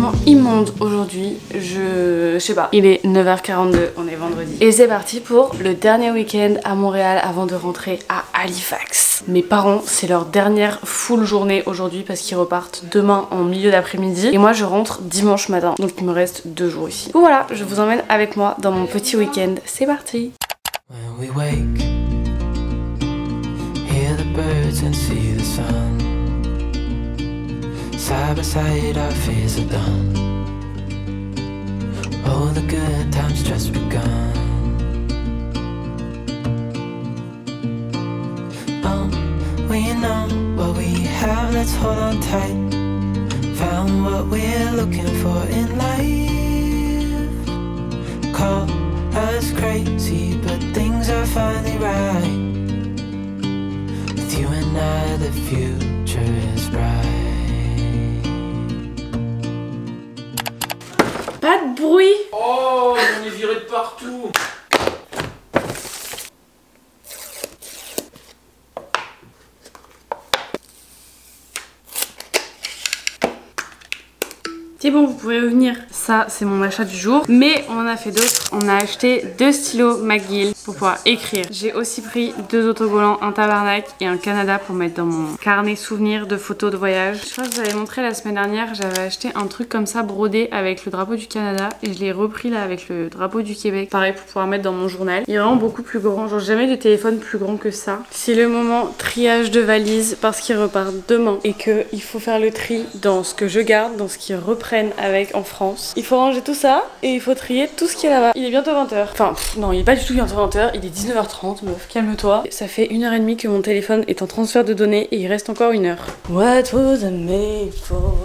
absolument immonde aujourd'hui. Je sais pas. Il est 9h42, on est vendredi. Et c'est parti pour le dernier week-end à Montréal avant de rentrer à Halifax. Mes parents, c'est leur dernière full journée aujourd'hui parce qu'ils repartent demain en milieu d'après-midi. Et moi, je rentre dimanche matin. Donc il me reste 2 jours ici. Donc voilà, je vous emmène avec moi dans mon petit week-end. C'est parti. When we wake, hear the birds and see the sun. Side by side our fears are done. Oh, the good times just begun. We know what we have, let's hold on tight. Found what we're looking for in life. Call us crazy, but things are finally right. With you and I, the future is bright. Pas de bruit. Oh, on est viré de partout. C'est bon, vous pouvez revenir. Ça, c'est mon achat du jour. Mais on en a fait d'autres. On a acheté 2 stylos McGill pour pouvoir écrire. J'ai aussi pris 2 autocollants, un tabarnak et un Canada pour mettre dans mon carnet souvenir de photos de voyage. Je crois que je vous avais montré la semaine dernière, j'avais acheté un truc comme ça brodé avec le drapeau du Canada et je l'ai repris là avec le drapeau du Québec. Pareil pour pouvoir mettre dans mon journal. Il est vraiment beaucoup plus grand. Genre jamais de téléphone plus grand que ça. C'est le moment triage de valises parce qu'ils repartent demain et qu'il faut faire le tri dans ce que je garde, dans ce qu'ils reprennent avec en France. Il faut ranger tout ça et il faut trier tout ce qui est là-bas. Il est bientôt 20h. Enfin, non, il est pas du tout bientôt 20h. Il est 19h30, meuf. Calme-toi. Ça fait 1h30 que mon téléphone est en transfert de données et il reste encore 1 heure. What was I made for?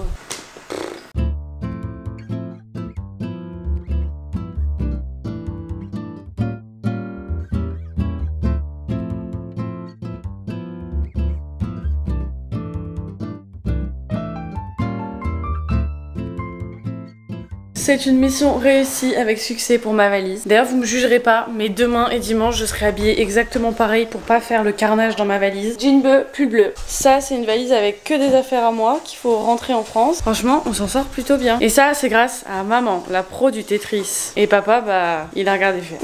C'est une mission réussie avec succès pour ma valise. D'ailleurs vous me jugerez pas, mais demain et dimanche je serai habillée exactement pareil pour pas faire le carnage dans ma valise. Jean bleu, pull bleu. Ça c'est une valise avec que des affaires à moi qu'il faut rentrer en France. Franchement on s'en sort plutôt bien. Et ça c'est grâce à maman, la pro du Tetris. Et papa bah il a regardé faire.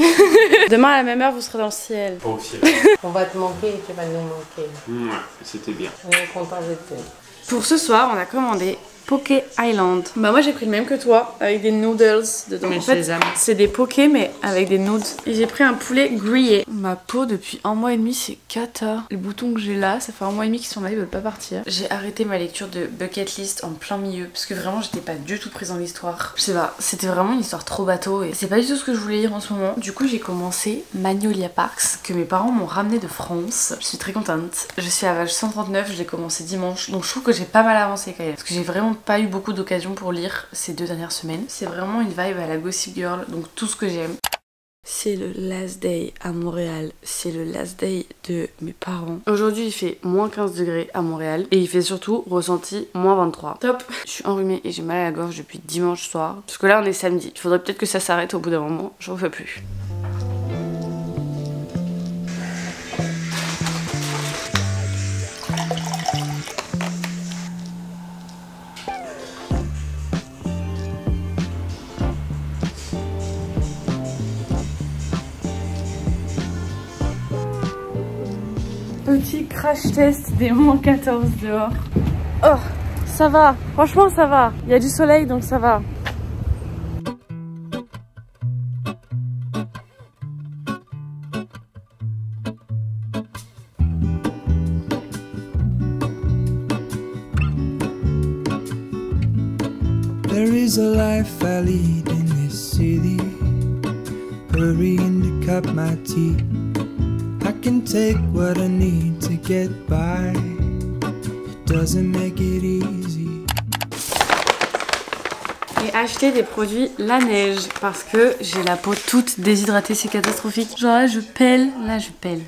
Demain à la même heure vous serez dans le ciel. Au ciel. On va te manquer et tu vas nous manquer. Ouais, c'était bien. On est content de te. Pour ce soir on a commandé Poké Island. Bah moi j'ai pris le même que toi, avec des noodles dedans. En fait c'est des pokés mais avec des noodles. Et j'ai pris un poulet grillé. Ma peau depuis 1 mois et demi c'est cata. Les boutons que j'ai là, ça fait 1 mois et demi qu'ils sont là, ils veulent pas partir. J'ai arrêté ma lecture de Bucket List en plein milieu parce que vraiment j'étais pas du tout prise dans l'histoire. Je sais pas, c'était vraiment une histoire trop bateau et c'est pas du tout ce que je voulais lire en ce moment. Du coup j'ai commencé Magnolia Parks que mes parents m'ont ramené de France. Je suis très contente. Je suis à page 139, je l'ai commencé dimanche donc je trouve que j'ai pas mal avancé quand même parce que j'ai vraiment pas eu beaucoup d'occasions pour lire ces 2 dernières semaines. C'est vraiment une vibe à la Gossip Girl, donc tout ce que j'aime. C'est le last day à Montréal, c'est le last day de mes parents. Aujourd'hui il fait moins 15 degrés à Montréal et il fait surtout ressenti moins 23. Top. Je suis enrhumée et j'ai mal à la gorge depuis dimanche soir. Parce que là on est samedi, il faudrait peut-être que ça s'arrête au bout d'un moment, j'en fais plus. Petit crash test des moins 14 dehors. Oh, ça va, franchement ça va. Il y a du soleil donc ça va. There is a life I lead in this city, hurrying to cut my teeth. I can take what I need to get by. It doesn't make it easy. et acheté des produits Laneige parce que j'ai la peau toute déshydratée, c'est catastrophique. Genre là je pèle,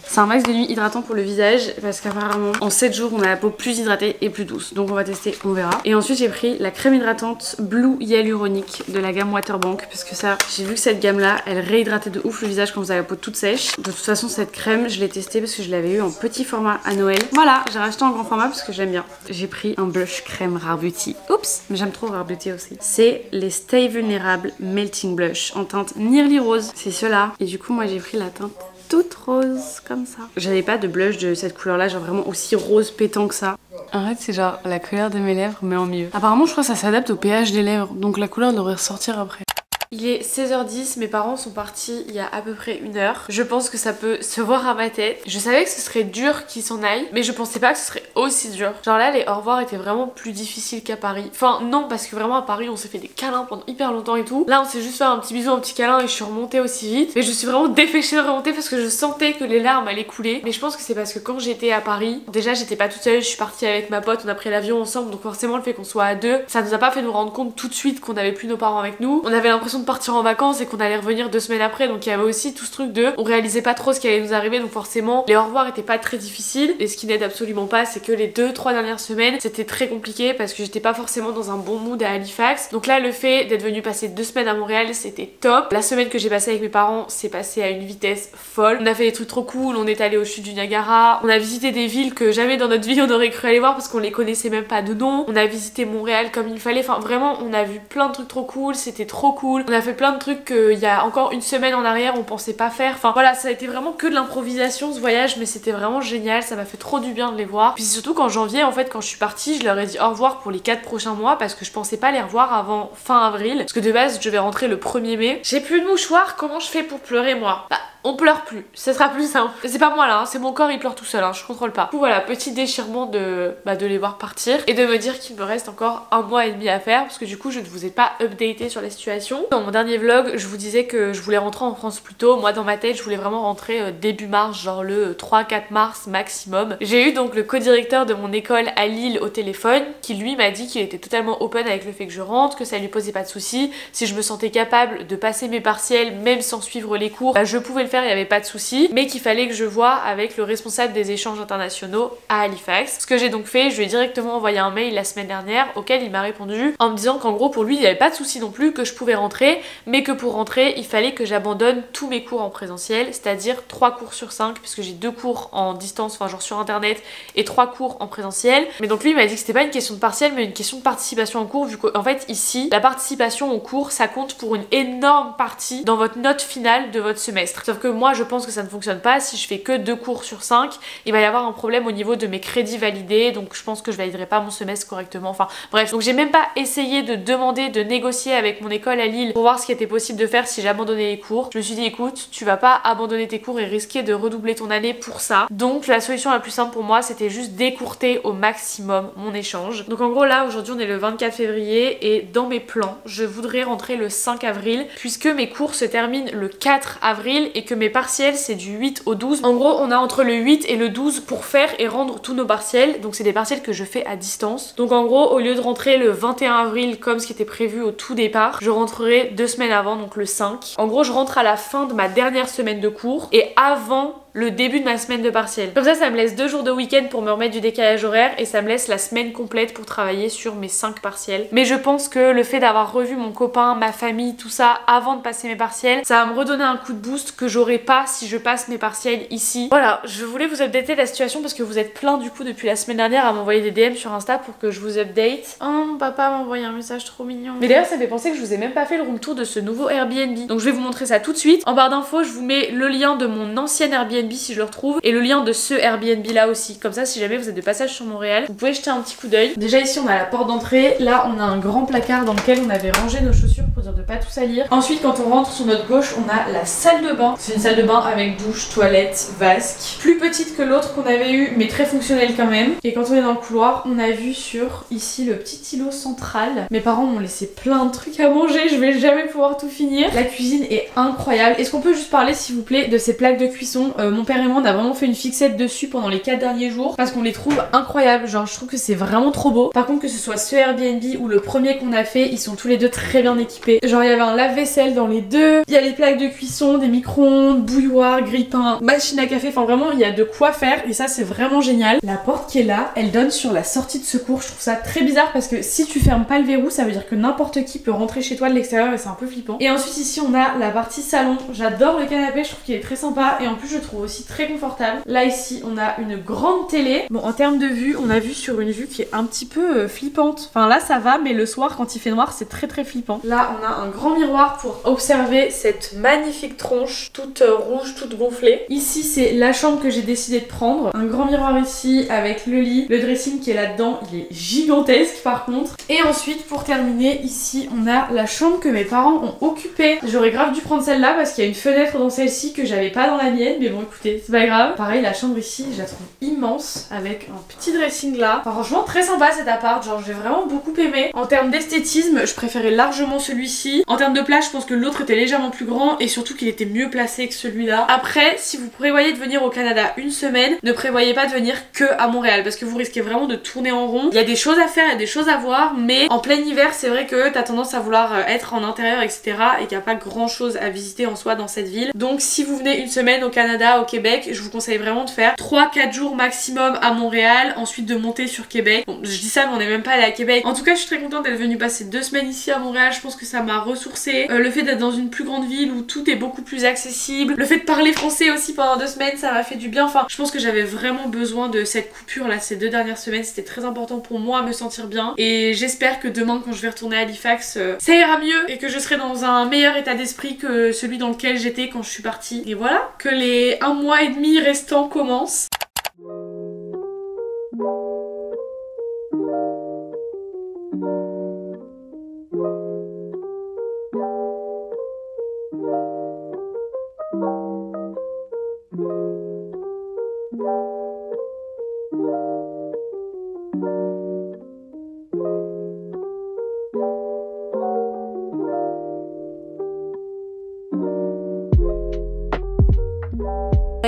C'est un max de nuit hydratant pour le visage parce qu'apparemment en 7 jours on a la peau plus hydratée et plus douce. Donc on va tester, on verra. Et ensuite j'ai pris la crème hydratante Blue Hyaluronique de la gamme Waterbank parce que ça, j'ai vu que cette gamme là, elle réhydratait de ouf le visage quand vous avez la peau toute sèche. De toute façon cette crème, je l'ai testée parce que je l'avais eu en petit format à Noël. Voilà, j'ai racheté en grand format parce que j'aime bien. J'ai pris un blush crème Rare Beauty. Oups, mais j'aime trop Rare Beauty aussi. C'est les Stay Vulnerable Melting Blush en teinte Nearly Rose. C'est ceux-là. Et du coup moi j'ai pris la teinte toute rose comme ça. J'avais pas de blush de cette couleur là, genre vraiment aussi rose pétant que ça. En fait c'est genre la couleur de mes lèvres mais en mieux. Apparemment je crois que ça s'adapte au pH des lèvres, donc la couleur devrait ressortir après. Il est 16h10, mes parents sont partis il y a à peu près 1 heure. Je pense que ça peut se voir à ma tête. Je savais que ce serait dur qu'ils s'en aillent, mais je pensais pas que ce serait aussi dur. Genre là, les au revoir étaient vraiment plus difficiles qu'à Paris. Enfin non, parce que vraiment à Paris, on s'est fait des câlins pendant hyper longtemps et tout. Là, on s'est juste fait un petit bisou, un petit câlin et je suis remontée aussi vite. Mais je suis vraiment dépêchée de remonter parce que je sentais que les larmes allaient couler. Mais je pense que c'est parce que quand j'étais à Paris, déjà j'étais pas toute seule, je suis partie avec ma pote, on a pris l'avion ensemble, donc forcément le fait qu'on soit à 2, ça nous a pas fait nous rendre compte tout de suite qu'on avait plus nos parents avec nous. On avait l'impression de partir en vacances et qu'on allait revenir 2 semaines après, donc il y avait aussi tout ce truc de on réalisait pas trop ce qui allait nous arriver, donc forcément les au revoir étaient pas très difficiles. Et ce qui n'aide absolument pas, c'est que les 2-3 dernières semaines c'était très compliqué parce que j'étais pas forcément dans un bon mood à Halifax. Donc là le fait d'être venue passer 2 semaines à Montréal c'était top. La semaine que j'ai passée avec mes parents c'est passé à une vitesse folle. On a fait des trucs trop cool, on est allé aux chutes du Niagara, on a visité des villes que jamais dans notre vie on aurait cru aller voir parce qu'on les connaissait même pas de nom. On a visité Montréal comme il fallait, enfin vraiment on a vu plein de trucs trop cool, c'était trop cool. On a fait plein de trucs qu'il y a encore 1 semaine en arrière on pensait pas faire. Enfin voilà, ça a été vraiment que de l'improvisation ce voyage, mais c'était vraiment génial, ça m'a fait trop du bien de les voir. Puis surtout qu'en janvier en fait quand je suis partie je leur ai dit au revoir pour les 4 prochains mois parce que je pensais pas les revoir avant fin avril, parce que de base je vais rentrer le 1er mai. J'ai plus de mouchoir, comment je fais pour pleurer moi? Bah on pleure plus, ce sera plus simple. C'est pas moi là, hein, c'est mon corps il pleure tout seul, hein, je contrôle pas. Du coup voilà, petit déchirement de les voir partir et de me dire qu'il me reste encore 1 mois et demi à faire parce que du coup je ne vous ai pas updaté sur la situation. Dans mon dernier vlog je vous disais que je voulais rentrer en France plus tôt. Moi dans ma tête je voulais vraiment rentrer début mars, genre le 3-4 mars maximum. J'ai eu donc le co-directeur de mon école à Lille au téléphone qui lui m'a dit qu'il était totalement open avec le fait que je rentre, que ça lui posait pas de soucis. Si je me sentais capable de passer mes partiels même sans suivre les cours, bah, je pouvais le faire, il n'y avait pas de soucis, mais qu'il fallait que je voie avec le responsable des échanges internationaux à Halifax. Ce que j'ai donc fait, je lui ai directement envoyé un mail la semaine dernière auquel il m'a répondu en me disant qu'en gros pour lui il n'y avait pas de soucis non plus, que je pouvais rentrer, mais que pour rentrer il fallait que j'abandonne tous mes cours en présentiel, c'est-à-dire 3 cours sur 5 puisque j'ai 2 cours en distance, enfin genre sur internet, et 3 cours en présentiel. Mais donc lui il m'a dit que c'était pas une question de partiel mais une question de participation en cours, vu qu'en fait ici la participation au cours ça compte pour une énorme partie dans votre note finale de votre semestre. Sauf que moi je pense que ça ne fonctionne pas, si je fais que 2 cours sur 5 il va y avoir un problème au niveau de mes crédits validés, donc je pense que je validerai pas mon semestre correctement, enfin bref. Donc j'ai même pas essayé de demander, de négocier avec mon école à Lille pour voir ce qui était possible de faire si j'abandonnais les cours. Je me suis dit écoute, tu vas pas abandonner tes cours et risquer de redoubler ton année pour ça. Donc la solution la plus simple pour moi c'était juste d'écourter au maximum mon échange. Donc en gros là aujourd'hui on est le 24 février et dans mes plans je voudrais rentrer le 5 avril puisque mes cours se terminent le 4 avril et que mes partiels c'est du 8 au 12. En gros on a entre le 8 et le 12 pour faire et rendre tous nos partiels, donc c'est des partiels que je fais à distance. Donc en gros au lieu de rentrer le 21 avril comme ce qui était prévu au tout départ, je rentrerai 2 semaines avant, donc le 5. En gros je rentre à la fin de ma dernière semaine de cours et avant le début de ma semaine de partiel. Comme ça me laisse 2 jours de week-end pour me remettre du décalage horaire et ça me laisse la semaine complète pour travailler sur mes 5 partiels. Mais je pense que le fait d'avoir revu mon copain, ma famille, tout ça avant de passer mes partiels, ça va me redonner un coup de boost que j'aurais pas si je passe mes partiels ici. Voilà, je voulais vous updater la situation parce que vous êtes plein du coup depuis la semaine dernière à m'envoyer des DM sur Insta pour que je vous update. Oh mon papa m'a envoyé un message trop mignon. Mais d'ailleurs ça me fait penser que je vous ai même pas fait le room tour de ce nouveau Airbnb. Donc je vais vous montrer ça tout de suite. En barre d'infos je vous mets le lien de mon ancien Airbnb si je le retrouve et le lien de ce Airbnb là aussi, comme ça si jamais vous êtes de passage sur Montréal vous pouvez jeter un petit coup d'œil. Déjà ici on a la porte d'entrée, là on a un grand placard dans lequel on avait rangé nos chaussures pour dire de pas tout salir. Ensuite quand on rentre sur notre gauche on a la salle de bain, c'est une salle de bain avec douche, toilette, vasque, plus petite que l'autre qu'on avait eu mais très fonctionnelle quand même. Et quand on est dans le couloir on a vu sur ici le petit îlot central. Mes parents m'ont laissé plein de trucs à manger, je vais jamais pouvoir tout finir. La cuisine est incroyable. Est-ce qu'on peut juste parler s'il vous plaît de ces plaques de cuisson? mon père et moi on a vraiment fait une fixette dessus pendant les 4 derniers jours parce qu'on les trouve incroyables, genre je trouve que c'est vraiment trop beau. Par contre que ce soit ce Airbnb ou le premier qu'on a fait, ils sont tous les deux très bien équipés. Genre il y avait un lave-vaisselle dans les deux, il y a les plaques de cuisson, des micro-ondes, bouilloire, grille-pain, machine à café, enfin vraiment il y a de quoi faire et ça c'est vraiment génial. La porte qui est là, elle donne sur la sortie de secours, je trouve ça très bizarre parce que si tu fermes pas le verrou, ça veut dire que n'importe qui peut rentrer chez toi de l'extérieur et c'est un peu flippant. Et ensuite ici on a la partie salon, j'adore le canapé, je trouve qu'il est très sympa et en plus je trouve aussi très confortable. Là ici on a une grande télé. Bon en termes de vue, on a vu sur une vue qui est un petit peu flippante. Enfin là ça va mais le soir quand il fait noir c'est très flippant. Là on a un grand miroir pour observer cette magnifique tronche toute rouge, toute gonflée. Ici c'est la chambre que j'ai décidé de prendre. Un grand miroir ici avec le lit, le dressing qui est là-dedans, il est gigantesque par contre. Et ensuite pour terminer ici on a la chambre que mes parents ont occupée. J'aurais grave dû prendre celle-là parce qu'il y a une fenêtre dans celle-ci que j'avais pas dans la mienne, mais bon écoutez c'est pas grave. Pareil la chambre ici je la trouve immense avec un petit dressing là. Enfin, franchement très sympa cet appart, genre j'ai vraiment beaucoup aimé. En termes d'esthétisme je préférais largement celui-ci. En termes de place je pense que l'autre était légèrement plus grand et surtout qu'il était mieux placé que celui-là. Après si vous prévoyez de venir au Canada une semaine, ne prévoyez pas de venir que à Montréal parce que vous risquez vraiment de tourner en rond. Il y a des choses à faire, il y a des choses à voir, mais en plein hiver c'est vrai que t'as tendance à vouloir être en intérieur etc et qu'il n'y a pas grand chose à visiter en soi dans cette ville. Donc si vous venez une semaine au Canada, au Québec, je vous conseille vraiment de faire 3-4 jours maximum à Montréal, ensuite de monter sur Québec. Bon je dis ça mais on n'est même pas allé à Québec. En tout cas je suis très contente d'être venue passer 2 semaines ici à Montréal, je pense que ça m'a ressourcée. Le fait d'être dans une plus grande ville où tout est beaucoup plus accessible, le fait de parler français aussi pendant 2 semaines ça m'a fait du bien. Enfin je pense que j'avais vraiment besoin de cette coupure là ces 2 dernières semaines, c'était très important pour moi à me sentir bien et j'espère que demain quand je vais retourner à Halifax ça ira mieux et que je serai dans un meilleur état d'esprit que celui dans lequel j'étais quand je suis partie. Et voilà, que les 1 mois et demi restants commencent.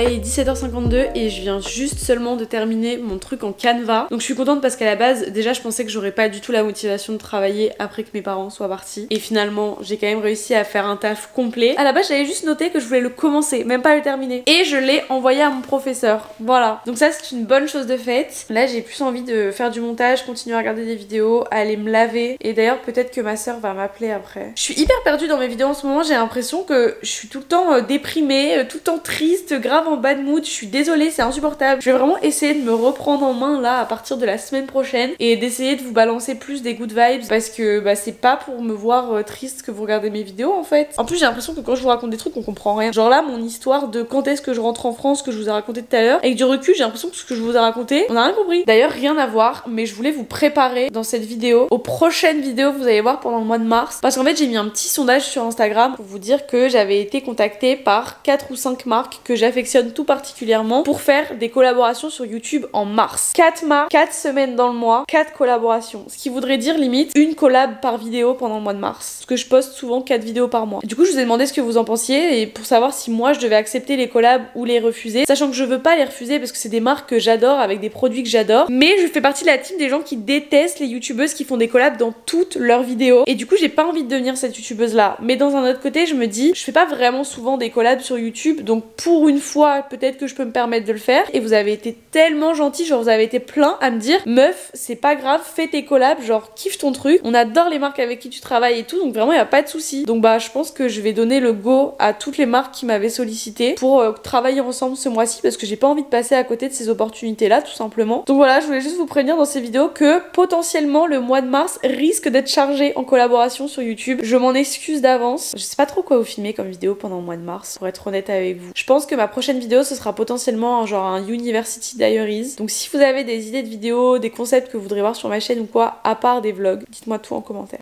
Il est 17h52 et je viens juste seulement de terminer mon truc en Canva. Donc je suis contente parce qu'à la base, déjà je pensais que j'aurais pas du tout la motivation de travailler après que mes parents soient partis. Et finalement, j'ai quand même réussi à faire un taf complet. À la base, j'avais juste noté que je voulais le commencer, même pas le terminer. Et je l'ai envoyé à mon professeur. Voilà. Donc ça, c'est une bonne chose de faite. Là, j'ai plus envie de faire du montage, continuer à regarder des vidéos, aller me laver. Et d'ailleurs, peut-être que ma soeur va m'appeler après. Je suis hyper perdue dans mes vidéos en ce moment. J'ai l'impression que je suis tout le temps déprimée, tout le temps triste, grave en bad mood, je suis désolée, c'est insupportable. Je vais vraiment essayer de me reprendre en main là à partir de la semaine prochaine et d'essayer de vous balancer plus des good vibes parce que bah, c'est pas pour me voir triste que vous regardez mes vidéos en fait. En plus j'ai l'impression que quand je vous raconte des trucs on comprend rien. Genre là mon histoire de quand est-ce que je rentre en France que je vous ai raconté tout à l'heure, avec du recul j'ai l'impression que ce que je vous ai raconté on a rien compris. D'ailleurs rien à voir mais je voulais vous préparer dans cette vidéo aux prochaines vidéos que vous allez voir pendant le mois de mars parce qu'en fait j'ai mis un petit sondage sur Instagram pour vous dire que j'avais été contactée par 4 ou 5 marques que j'affectionne tout particulièrement pour faire des collaborations sur YouTube en mars. 4 marques, 4 semaines dans le mois, 4 collaborations. Ce qui voudrait dire limite une collab par vidéo pendant le mois de mars. Parce que je poste souvent 4 vidéos par mois. Du coup je vous ai demandé ce que vous en pensiez et pour savoir si moi je devais accepter les collabs ou les refuser. Sachant que je veux pas les refuser parce que c'est des marques que j'adore avec des produits que j'adore. Mais je fais partie de la team des gens qui détestent les youtubeuses qui font des collabs dans toutes leurs vidéos. Et du coup j'ai pas envie de devenir cette youtubeuse là. Mais dans un autre côté je me dis je fais pas vraiment souvent des collabs sur YouTube. Donc pour une fois peut-être que je peux me permettre de le faire. Et vous avez été tellement gentils, genre vous avez été plein à me dire meuf c'est pas grave, fais tes collabs, genre kiffe ton truc, on adore les marques avec qui tu travailles et tout, donc vraiment y a pas de souci. Donc bah je pense que je vais donner le go à toutes les marques qui m'avaient sollicité pour travailler ensemble ce mois-ci parce que j'ai pas envie de passer à côté de ces opportunités là tout simplement. Donc voilà, je voulais juste vous prévenir dans ces vidéos que potentiellement le mois de mars risque d'être chargé en collaboration sur YouTube. Je m'en excuse d'avance. Je sais pas trop quoi vous filmer comme vidéo pendant le mois de mars pour être honnête avec vous. Je pense que ma prochaine vidéo ce sera potentiellement genre un University Diaries. Donc si vous avez des idées de vidéos, des concepts que vous voudrez voir sur ma chaîne ou quoi, à part des vlogs, dites-moi tout en commentaire.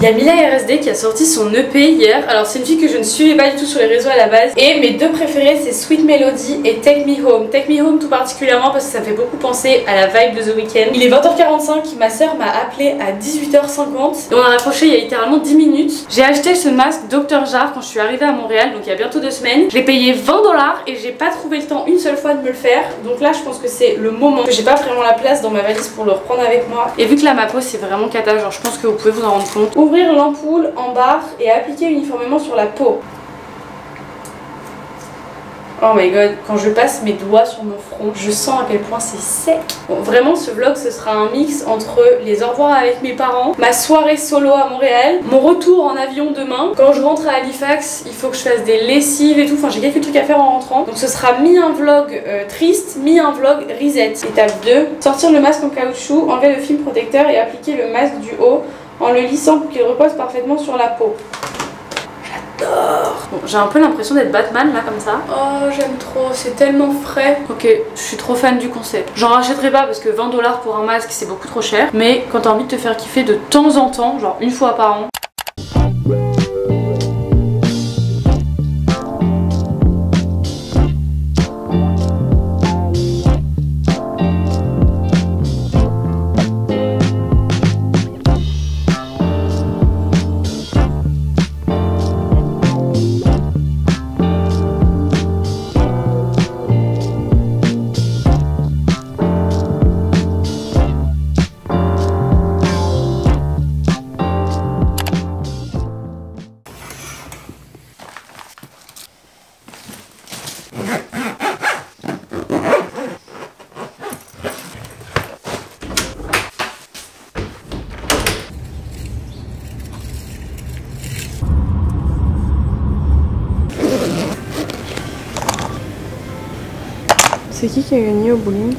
Il y a Mila RSD qui a sorti son EP hier. Alors c'est une fille que je ne suivais pas du tout sur les réseaux à la base. Et mes deux préférés c'est Sweet Melody et Take Me Home. Take Me Home tout particulièrement parce que ça me fait beaucoup penser à la vibe de The Weeknd. Il est 20h45, ma soeur m'a appelé à 18h50 et on a raccroché il y a littéralement 10 minutes. J'ai acheté ce masque Dr. Jart quand je suis arrivée à Montréal, donc il y a bientôt 2 semaines. Je l'ai payé 20 $ et j'ai pas trouvé le temps une seule fois de me le faire. Donc là je pense que c'est le moment, que j'ai pas vraiment la place dans ma valise pour le reprendre avec moi. Et vu que là ma peau c'est vraiment cata, genre je pense que vous pouvez vous en rendre compte. Ouvrir l'ampoule en barre et appliquer uniformément sur la peau. Oh my god, quand je passe mes doigts sur mon front, je sens à quel point c'est sec. Bon, vraiment ce vlog ce sera un mix entre les au revoir avec mes parents, ma soirée solo à Montréal, mon retour en avion demain. Quand je rentre à Halifax, il faut que je fasse des lessives et tout, enfin j'ai quelques trucs à faire en rentrant. Donc ce sera mi un vlog triste, mi un vlog reset. Étape 2, sortir le masque en caoutchouc, enlever le film protecteur et appliquer le masque du haut en le lissant pour qu'il repose parfaitement sur la peau. Bon, j'ai un peu l'impression d'être Batman là comme ça. Oh j'aime trop, c'est tellement frais. Ok, je suis trop fan du concept. J'en rachèterai pas parce que 20 $ pour un masque c'est beaucoup trop cher. Mais quand t'as envie de te faire kiffer de temps en temps, genre une fois par an. C'est qui a gagné au bowling?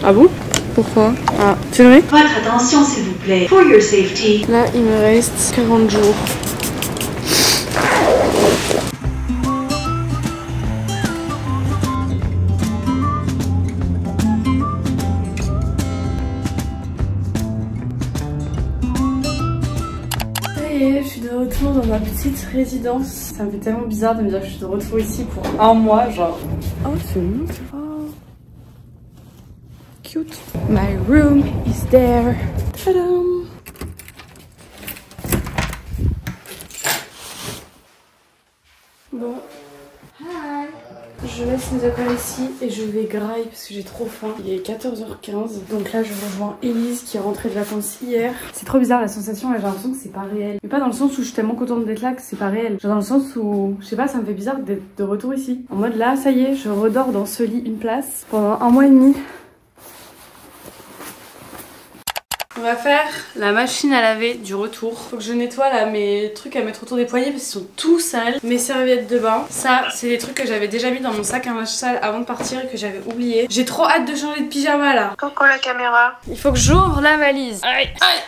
Ah bon? Pourquoi? Ah, tu le mets? Votre attention s'il vous plaît. For your safety. Là, il me reste 40 jours. Ça y est, je suis de retour dans ma petite résidence. Ça me fait tellement bizarre de me dire que je suis de retour ici pour un mois, genre. Oh, c'est bon, tu vois. Cute. My room is there. Tadam. Bon. Hi. Je laisse mes affaires ici et je vais grailler parce que j'ai trop faim. Il est 14h15. Donc là je rejoins Elise qui est rentrée de vacances hier. C'est trop bizarre la sensation, là j'ai l'impression que c'est pas réel. Mais pas dans le sens où je suis tellement contente d'être là que c'est pas réel. Genre dans le sens où, je sais pas, ça me fait bizarre d'être de retour ici. En mode là, ça y est, je redors dans ce lit une place pendant 1 mois et demi. On va faire la machine à laver du retour. Faut que je nettoie là mes trucs à mettre autour des poignets parce qu'ils sont tout sales. Mes serviettes de bain. Ça, c'est des trucs que j'avais déjà mis dans mon sac à linge sale avant de partir et que j'avais oublié. J'ai trop hâte de changer de pyjama là. Coucou la caméra. Il faut que j'ouvre la valise. Aïe, aïe.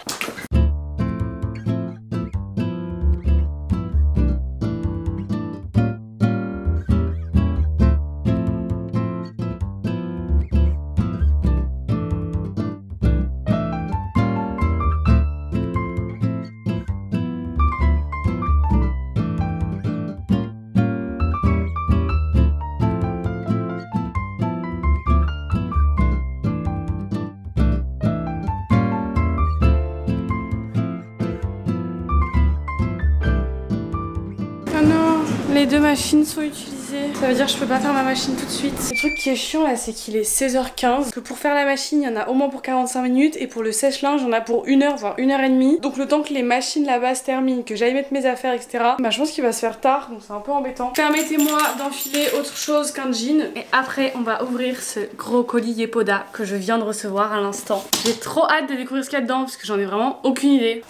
Les deux machines sont utilisées. Ça veut dire que je peux pas faire ma machine tout de suite. Le truc qui est chiant là, c'est qu'il est 16h15. Que pour faire la machine, il y en a au moins pour 45 minutes. Et pour le sèche-linge, il y en a pour 1 heure, voire 1h30. Donc le temps que les machines là-bas se terminent, que j'aille mettre mes affaires, etc. Bah je pense qu'il va se faire tard, donc c'est un peu embêtant. Permettez-moi d'enfiler autre chose qu'un jean. Et après, on va ouvrir ce gros colis Yepoda que je viens de recevoir à l'instant. J'ai trop hâte de découvrir ce qu'il y a dedans parce que j'en ai vraiment aucune idée.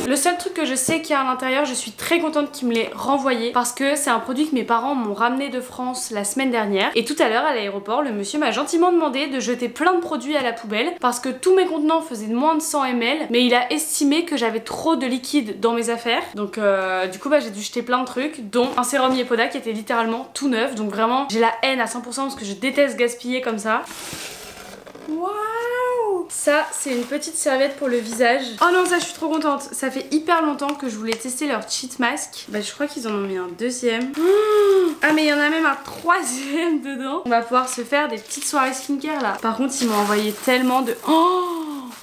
Le seul truc que je sais qu'il y a à l'intérieur, je suis très contente qu'il me l'ait renvoyé parce que c'est un produit que mes parents m'ont ramené de France la semaine dernière. Et tout à l'heure à l'aéroport, le monsieur m'a gentiment demandé de jeter plein de produits à la poubelle parce que tous mes contenants faisaient moins de 100 ml, mais il a estimé que j'avais trop de liquide dans mes affaires. Donc du coup j'ai dû jeter plein de trucs, dont un sérum Yepoda qui était littéralement tout neuf. Donc vraiment j'ai la haine à 100% parce que je déteste gaspiller comme ça. Waouh! Ça c'est une petite serviette pour le visage. Oh non, ça je suis trop contente. Ça fait hyper longtemps que je voulais tester leur cheat mask. Bah je crois qu'ils en ont mis un deuxième. Ah mais il y en a même un troisième dedans. On va pouvoir se faire des petites soirées skincare là. Par contre ils m'ont envoyé tellement de... Oh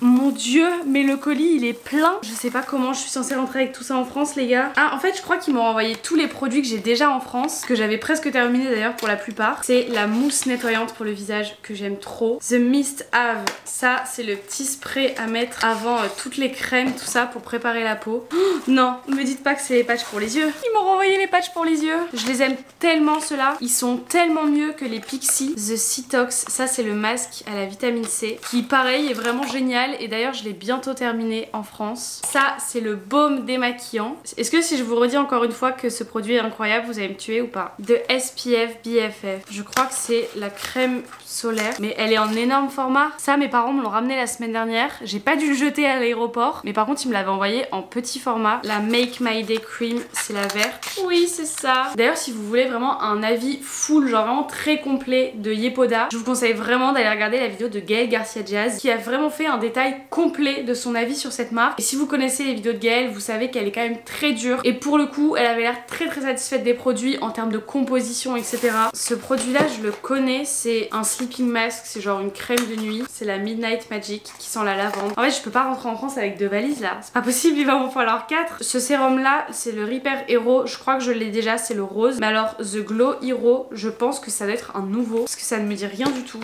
mon dieu, mais le colis il est plein. Je sais pas comment je suis censée rentrer avec tout ça en France les gars. Ah en fait je crois qu'ils m'ont envoyé tous les produits que j'ai déjà en France, que j'avais presque terminé d'ailleurs pour la plupart. C'est la mousse nettoyante pour le visage que j'aime trop. The Mist Have, ça c'est le petit spray à mettre avant toutes les crèmes, tout ça pour préparer la peau. Oh, non, me dites pas que c'est les patchs pour les yeux. Ils m'ont renvoyé les patchs pour les yeux. Je les aime tellement ceux-là. Ils sont tellement mieux que les Pixi. The Cetox, ça c'est le masque à la vitamine C qui pareil est vraiment génial. Et d'ailleurs je l'ai bientôt terminé en France. Ça c'est le baume démaquillant. Est-ce que si je vous redis encore une fois que ce produit est incroyable, vous allez me tuer ou pas? De SPF BFF. Je crois que c'est la crème solaire, mais elle est en énorme format. Ça mes parents me l'ont ramené la semaine dernière. J'ai pas dû le jeter à l'aéroport, mais par contre ils me l'avaient envoyé en petit format. La Make My Day Cream, c'est la verte. Oui c'est ça. D'ailleurs si vous voulez vraiment un avis full, genre vraiment très complet de Yepoda, je vous conseille vraiment d'aller regarder la vidéo de Gaëlle Garcia Diaz qui a vraiment fait un détail complet de son avis sur cette marque. Et si vous connaissez les vidéos de Gaëlle, vous savez qu'elle est quand même très dure. Et pour le coup, elle avait l'air très satisfaite des produits en termes de composition, etc. Ce produit là, je le connais, c'est un sleeping mask, c'est genre une crème de nuit. C'est la Midnight Magic qui sent la lavande. En fait, je peux pas rentrer en France avec 2 valises là. C'est pas possible, il va m'en falloir 4. Ce sérum là, c'est le Repair Hero. Je crois que je l'ai déjà, c'est le rose. Mais alors, The Glow Hero, je pense que ça doit être un nouveau. Parce que ça ne me dit rien du tout.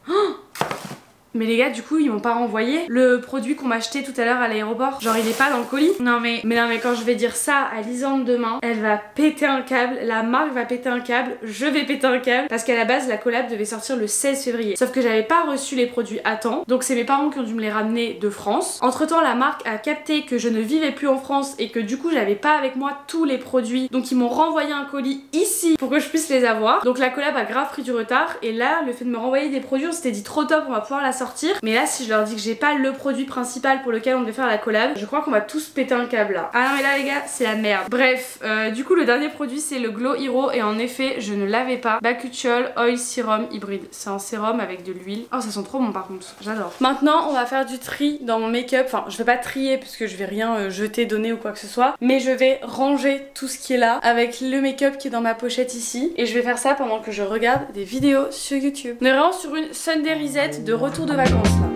Oh! Mais les gars du coup ils m'ont pas renvoyé le produit qu'on m'a acheté tout à l'heure à l'aéroport. Genre il est pas dans le colis. Non mais quand je vais dire ça à Lisande demain, elle va péter un câble, la marque va péter un câble, je vais péter un câble. Parce qu'à la base la collab devait sortir le 16 février. Sauf que j'avais pas reçu les produits à temps. Donc c'est mes parents qui ont dû me les ramener de France. Entre temps la marque a capté que je ne vivais plus en France et que du coup j'avais pas avec moi tous les produits. Donc ils m'ont renvoyé un colis ici pour que je puisse les avoir. Donc la collab a grave pris du retard. Et là le fait de me renvoyer des produits, on s'était dit trop top, on va pouvoir la sortir. Mais là si je leur dis que j'ai pas le produit principal pour lequel on devait faire la collab, je crois qu'on va tous péter un câble là. Ah non mais là les gars c'est la merde. Bref du coup le dernier produit c'est le Glow Hero. Et en effet je ne l'avais pas. Bakuchiol Oil Serum Hybride. C'est un sérum avec de l'huile. Oh ça sent trop bon par contre, j'adore. Maintenant on va faire du tri dans mon make-up. Enfin je vais pas trier puisque je vais rien jeter, donner ou quoi que ce soit, mais je vais ranger tout ce qui est là avec le make-up qui est dans ma pochette ici. Et je vais faire ça pendant que je regarde des vidéos sur YouTube. On est vraiment sur une Sunday Reset de retour de vacances là.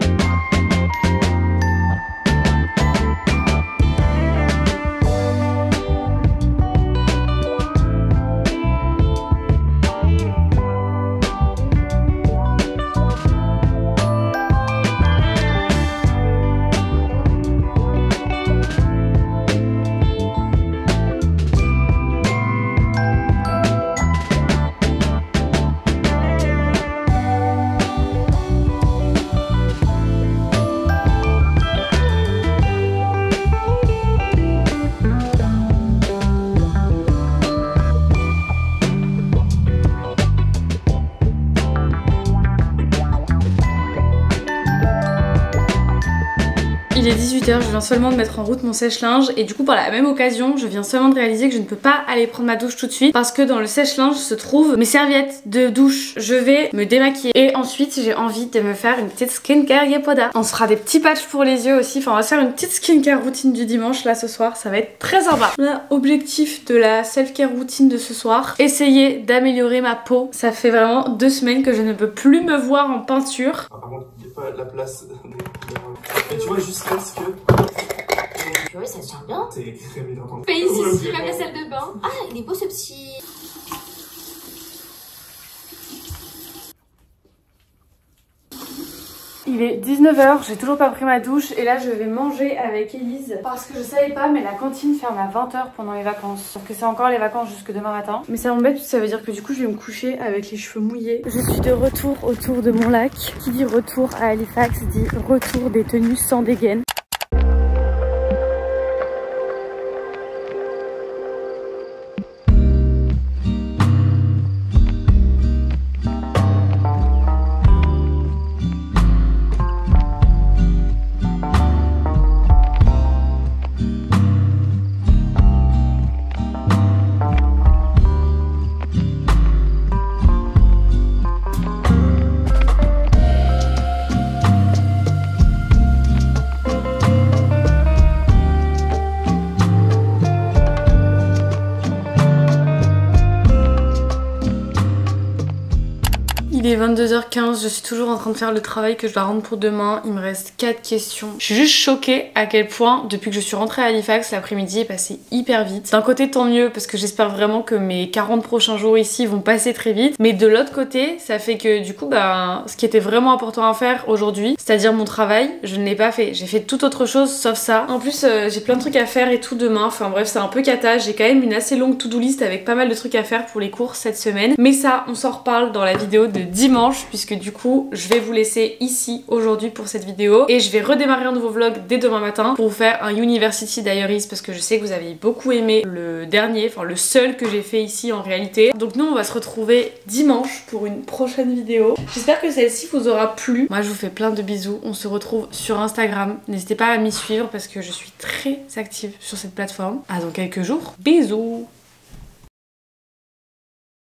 Il est 18h, je viens seulement de mettre en route mon sèche-linge et du coup par la même occasion je viens seulement de réaliser que je ne peux pas aller prendre ma douche tout de suite parce que dans le sèche-linge se trouvent mes serviettes de douche. Je vais me démaquiller et ensuite j'ai envie de me faire une petite skincare Yepoda. On se fera des petits patchs pour les yeux aussi, enfin on va se faire une petite skincare routine du dimanche là ce soir, ça va être très sympa. L'objectif de la self-care routine de ce soir, essayer d'améliorer ma peau. Ça fait vraiment 2 semaines que je ne peux plus me voir en peinture. Par contre, il n'y a pas la place. Mais tu vois, juste parce que. Oui, ça se tient bien. T'es crémé dans ton. Fais ici, la salle de bain. Ah, il est beau ce petit. Il est 19h, j'ai toujours pas pris ma douche et là je vais manger avec Elise parce que je savais pas mais la cantine ferme à 20h pendant les vacances. Sauf que c'est encore les vacances jusque demain matin. Mais ça m'embête parce que ça veut dire que du coup je vais me coucher avec les cheveux mouillés. Je suis de retour autour de mon lac. Qui dit retour à Halifax dit retour des tenues sans dégaine. Il est 22h15, je suis toujours en train de faire le travail que je dois rendre pour demain. Il me reste 4 questions. Je suis juste choquée à quel point, depuis que je suis rentrée à Halifax, l'après-midi est passé hyper vite. D'un côté, tant mieux, parce que j'espère vraiment que mes 40 prochains jours ici vont passer très vite. Mais de l'autre côté, ça fait que du coup, bah, ce qui était vraiment important à faire aujourd'hui, c'est-à-dire mon travail, je ne l'ai pas fait. J'ai fait toute autre chose sauf ça. En plus, j'ai plein de trucs à faire et tout demain. Enfin bref, c'est un peu cata. J'ai quand même une assez longue to-do list avec pas mal de trucs à faire pour les cours cette semaine. Mais ça, on s'en reparle dans la vidéo de dimanche, puisque du coup, je vais vous laisser ici aujourd'hui pour cette vidéo. Et je vais redémarrer un nouveau vlog dès demain matin pour vous faire un University Diaries, parce que je sais que vous avez beaucoup aimé le dernier, enfin le seul que j'ai fait ici en réalité. Donc nous, on va se retrouver dimanche pour une prochaine vidéo. J'espère que celle-ci vous aura plu. Moi, je vous fais plein de bisous. On se retrouve sur Instagram. N'hésitez pas à m'y suivre parce que je suis très active sur cette plateforme. À dans quelques jours. Bisous!